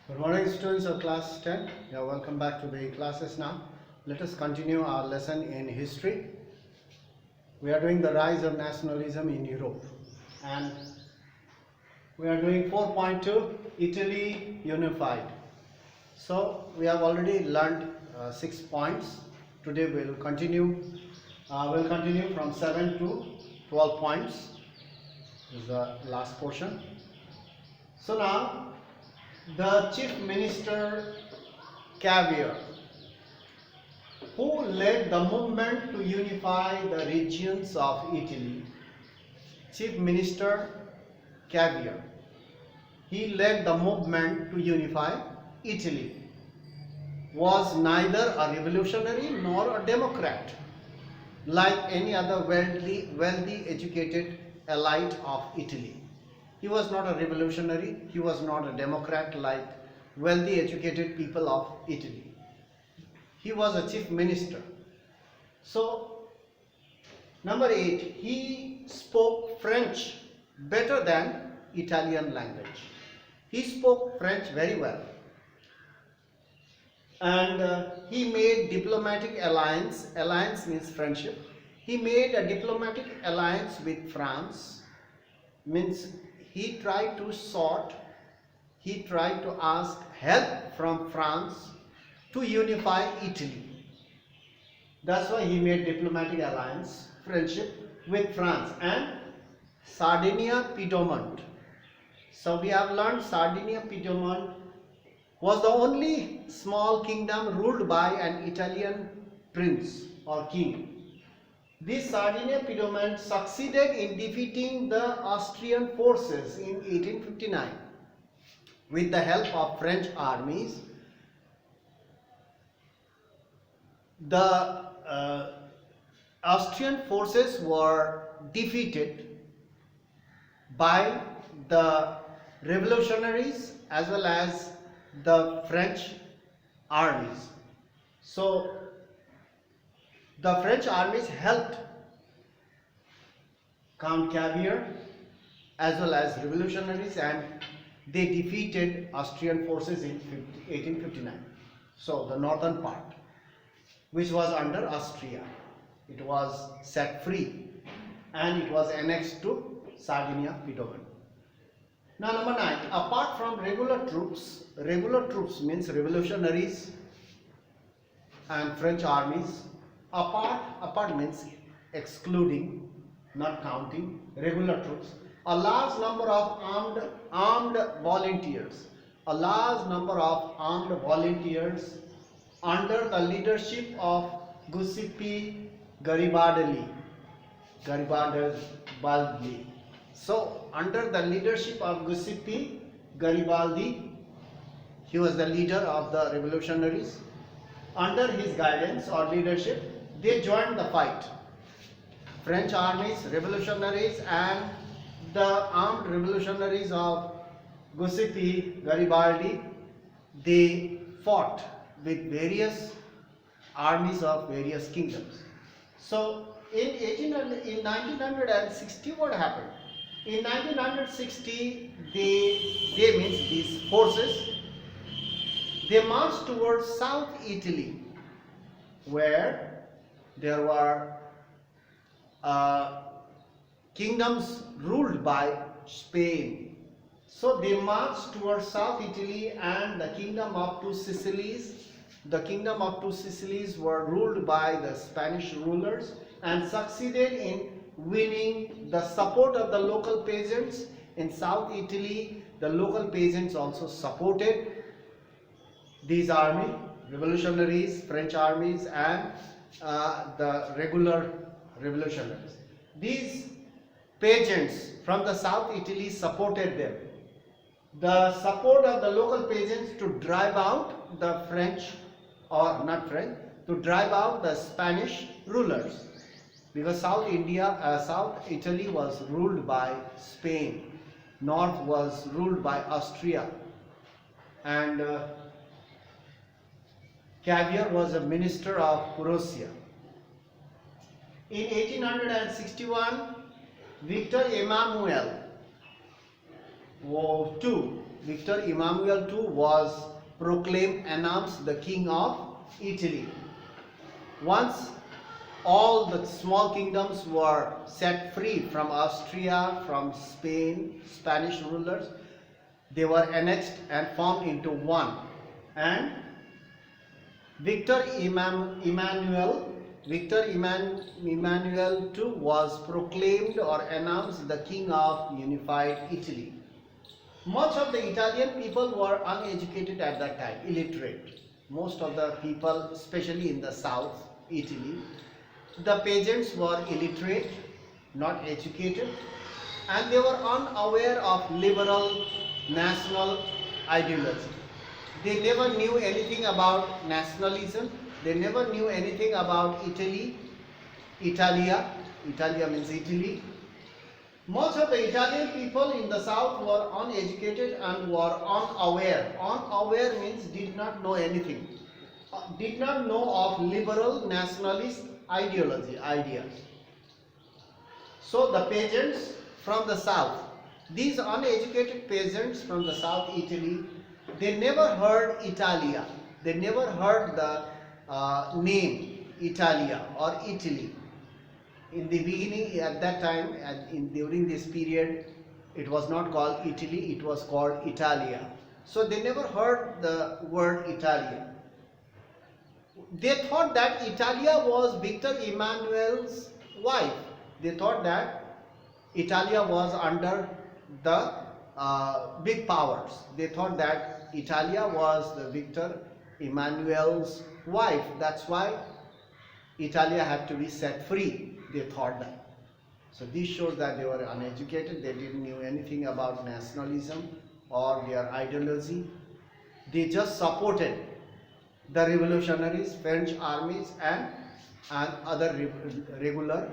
Good morning, students of class 10. Yeah, welcome back to the classes now. Let us continue our lesson in history. We are doing the rise of nationalism in Europe, and we are doing 4.2 Italy unified. So we have already learned 6 points. Today we will continue. We'll continue from 7 to 12 points. This is the last portion. So now the chief minister Cavour, who led the movement to unify the regions of Italy. Chief Minister Cavour. He led the movement to unify Italy. Was neither a revolutionary nor a democrat, like any other wealthy, educated elite of Italy. He was not a revolutionary. He was not a democrat like wealthy, educated people of Italy. He was a chief minister. So, number 8, he spoke French better than Italian language. He spoke French very well. And he made diplomatic alliance. Alliance means friendship. He made a diplomatic alliance with France. Means he tried to ask help from France to unify Italy. That's why he made diplomatic alliance, friendship with France and Sardinia Piedmont. So we have learned Sardinia Piedmont was the only small kingdom ruled by an Italian prince or king. This Sardinia Piedmont succeeded in defeating the Austrian forces in 1859 with the help of French armies. The Austrian forces were defeated by the revolutionaries as well as the French armies. So the French armies helped Count Cavour as well as revolutionaries, and they defeated Austrian forces in 1859. So the northern part, which was under Austria, it was set free and it was annexed to Sardinia Piedmont. Now number 9, apart from regular troops means revolutionaries and French armies. Apart means excluding, not counting, regular troops. A large number of armed volunteers. A large number of armed volunteers under the leadership of Giuseppe Garibaldi. So, under the leadership of Giuseppe Garibaldi, he was the leader of the revolutionaries. Under his guidance or leadership, they joined the fight. French armies, revolutionaries, and the armed revolutionaries of Giuseppe Garibaldi, they fought with various armies of various kingdoms. So in 1960, what happened? In 1960, they means these forces, they marched towards South Italy, where there were kingdoms ruled by Spain. So they marched towards South Italy and the kingdom of two Sicilies. The kingdom of two Sicilies were ruled by the Spanish rulers and succeeded in winning the support of the local peasants. In South Italy, the local peasants also supported these armies, revolutionaries, French armies, and the regular revolutionaries. These peasants from the South Italy supported them. The support of the local peasants to drive out the French, or not French, to drive out the Spanish rulers, because South Italy was ruled by Spain, North was ruled by Austria, and Cavour was a minister of Prussia. In 1861, Victor Emmanuel II Victor Emmanuel II was proclaimed, announced the king of Italy. Once all the small kingdoms were set free from Austria, from Spain, Spanish rulers, they were annexed and formed into one. And Emmanuel II was proclaimed or announced the king of unified Italy. Much of the Italian people were uneducated at that time, illiterate. Most of the people, especially in the south, Italy, the peasants were illiterate, not educated, and they were unaware of liberal national ideology. They never knew anything about nationalism. They never knew anything about Italy, Italia. Italia means Italy. Most of the Italian people in the south were uneducated and were unaware. Unaware means did not know anything. Did not know of liberal nationalist ideas. So the peasants from the south, these uneducated peasants from the south Italy, they never heard Italia. They never heard the name Italia or Italy. In the beginning, at that time, during this period, it was not called Italy, it was called Italia. So they never heard the word Italia. They thought that Italia was Victor Emmanuel's wife. They thought that Italia was under the big powers. They thought that Italia was the Victor Emmanuel's wife. That's why Italia had to be set free. They thought that. So this shows that they were uneducated. They didn't know anything about nationalism or their ideology. They just supported the revolutionaries, French armies, and other regular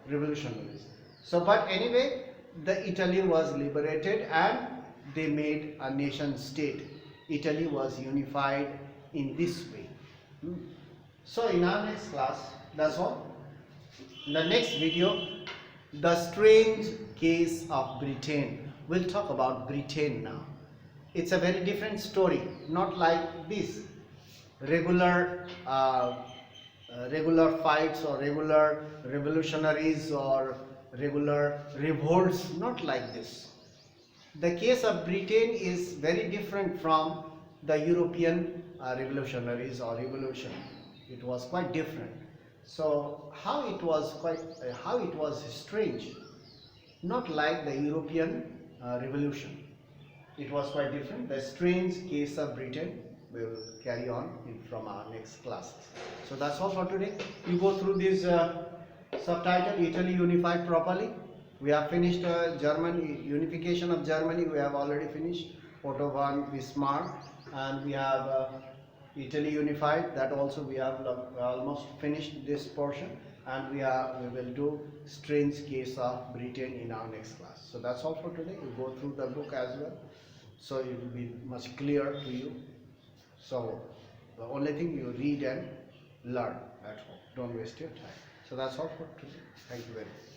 revolutionaries. So, but anyway, the Italy was liberated and they made a nation state. Italy was unified in this way. So, in our next class, that's all. In the next video, the strange case of Britain. We'll talk about Britain now. It's a very different story, not like this regular fights or regular revolutionaries or regular revolts, not like this. The case of Britain is very different from the European revolutionaries or revolution. It was quite different. So how it was strange, not like the European revolution. It was quite different. The strange case of Britain, we will carry on from our next classes. So that's all for today. You go through this subtitle, Italy unified properly. We have finished Germany, unification of Germany. We have already finished Otto von Bismarck, and we have Italy unified. That also we have almost finished this portion, and we will do strange case of Britain in our next class. So that's all for today. You go through the book as well, so it will be much clearer to you. So the only thing, you read and learn at home. Don't waste your time. So that's all for today. Thank you very much.